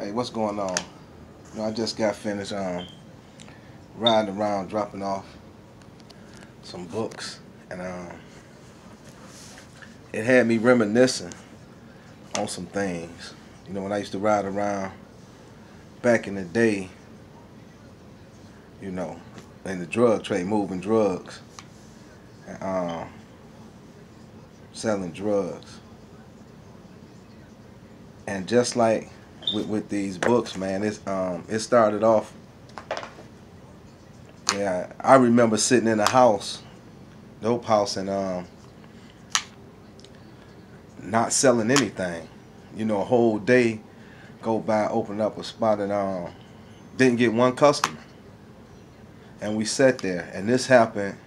Hey, what's going on? I just got finished riding around, dropping off some books, and it had me reminiscing on some things. When I used to ride around back in the day, you know, in the drug trade, moving drugs, and selling drugs, and just like with these books, man, it started off. Yeah, I remember sitting in a house, dope house, and not selling anything. A whole day go by, open up a spot, and didn't get one customer. And we sat there, and this happened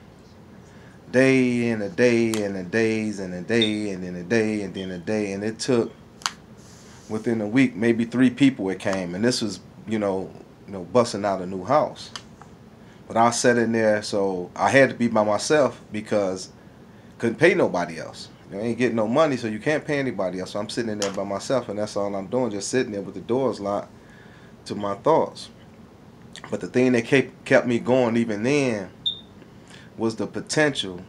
day and a day and a days and a day and then a day and then a day, and it took within a week maybe 3 people it came, and this was busting out a new house. But I sat in there, so I had to be by myself because couldn't pay nobody else. You ain't getting no money, so you can't pay anybody else. So I'm sitting in there by myself, and that's all I'm doing, just sitting there with the doors locked to my thoughts. But the thing that kept me going even then was the potential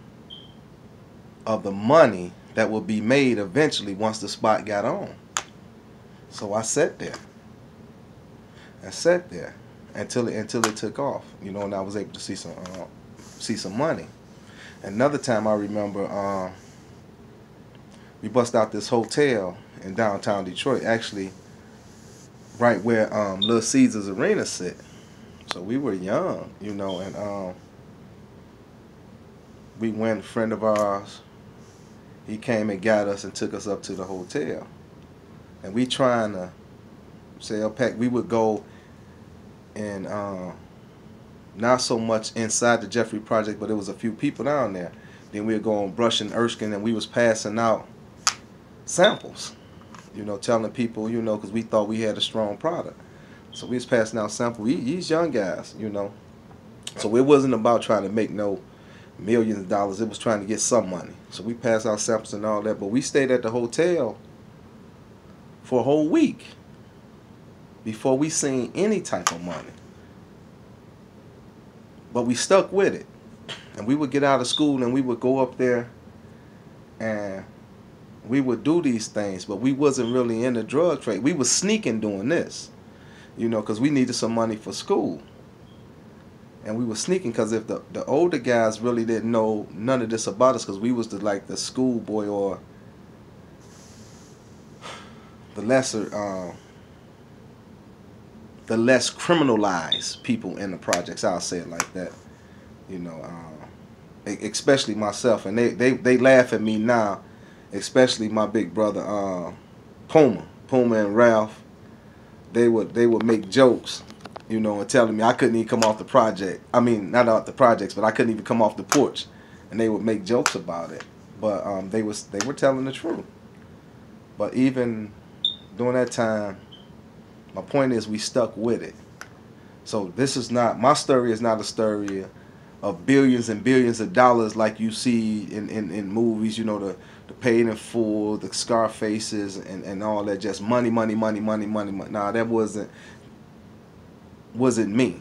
of the money that would be made eventually once the spot got on. So I sat there. I sat there until it took off, and I was able to see some money. Another time I remember, we bust out this hotel in downtown Detroit, actually right where Little Caesars Arena sit. So we were young, and we went, a friend of ours, he came and got us and took us up to the hotel. And we trying to sell pack. We would go and not so much inside the Jeffrey Project, but it was a few people down there. Then we would go on Brush and Erskine, and we was passing out samples, telling people, because we thought we had a strong product. So we was passing out samples. These young guys, So it wasn't about trying to make no millions of dollars. It was trying to get some money. So we passed out samples and all that. But we stayed at the hotel for a whole week before we seen any type of money. But we stuck with it. And we would get out of school and we would go up there and we would do these things, but we wasn't really in the drug trade. We was sneaking doing this, because we needed some money for school. And we were sneaking because if the older guys really didn't know none of this about us, because we was the schoolboy or the lesser, the less criminalized people in the projects. I'll say it like that, especially myself. And they laugh at me now, especially my big brother Puma and Ralph. They would make jokes, and telling me I couldn't even come off the project. I mean, not off the projects, but I couldn't even come off the porch, and they would make jokes about it. But they were telling the truth. But even during that time, my point is we stuck with it. So this is not, my story is not a story of billions and billions of dollars like you see in movies, the Paid in Full, the Scarfaces, and all that, just money. Nah, that wasn't me,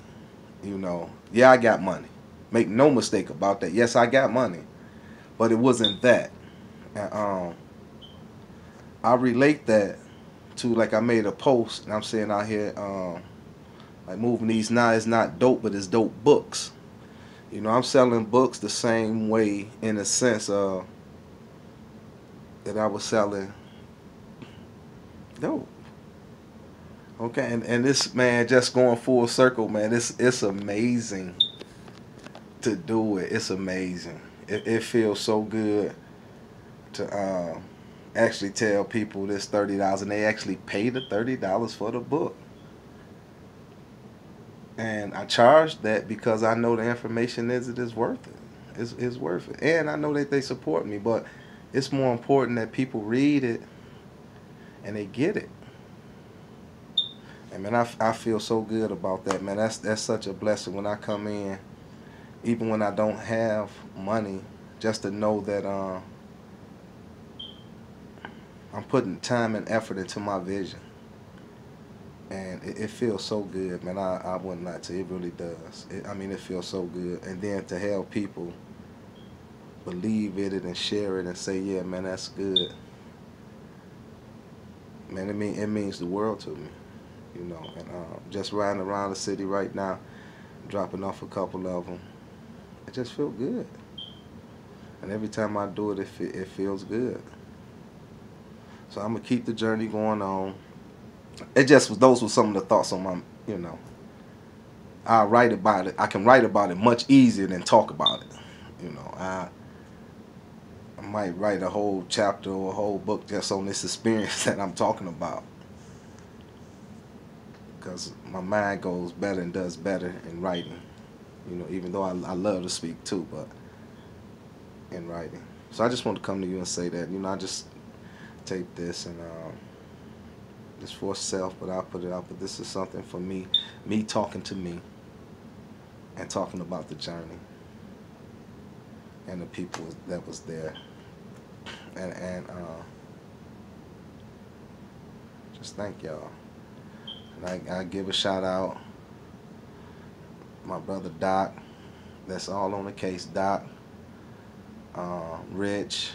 Yeah, I got money. Make no mistake about that. Yes, I got money. But it wasn't that. And, I relate that to, like, I made a post, and I'm saying out here, like, moving these now is not dope, but it's dope books. I'm selling books the same way, in a sense, that I was selling dope. Okay, and this, man, just going full circle, man, it's amazing to do it. It's amazing. It feels so good to actually tell people this $30 and they actually pay the $30 for the book. And I charge that because I know the information it is worth it. It's worth it. And I know that they support me, but it's more important that people read it and they get it. And man, I feel so good about that, man. That's such a blessing when I come in, even when I don't have money, just to know that I'm putting time and effort into my vision. And it feels so good, man. I wouldn't lie to you, it really does. I mean, it feels so good. And then to have people believe in it and share it and say, yeah, man, that's good. Man, it means the world to me, you know. And just riding around the city right now, dropping off a couple of them, it just feels good. And every time I do it, it feels good. So I'm gonna keep the journey going on. It just was those were some of the thoughts on my, you know. I write about it. I can write about it much easier than talk about it. You know, I might write a whole chapter or a whole book just on this experience that I'm talking about. Because my mind goes better and does better in writing. You know, even though I love to speak too, but in writing. So I just want to come to you and say that, you know, I just take this and just for self, but I'll put it out. But this is something for me talking to me and talking about the journey and the people that was there. And just thank y'all. And I give a shout out my brother Doc. That's all on the case. Doc, Rich,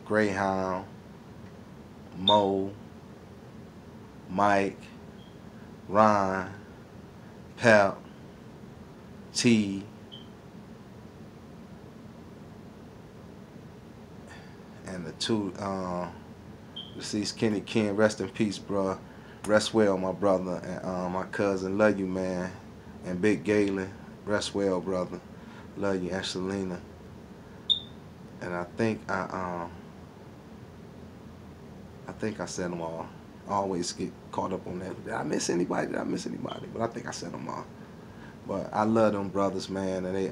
Greyhound, Mo, Mike, Ron, Pep, T, and the two deceased Kenny Ken. Rest in peace, bro. Rest well, my brother, and my cousin. Love you, man. And Big Galen. Rest well, brother. Love you, and Selena. And I think I said them all. I always get caught up on that. Did I miss anybody? Did I miss anybody? But I think I said them all. But I love them brothers, man, and they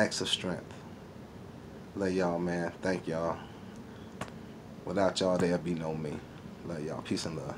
acts of strength. Love y'all, man. Thank y'all. Without y'all, there'd be no me. Love y'all. Peace and love.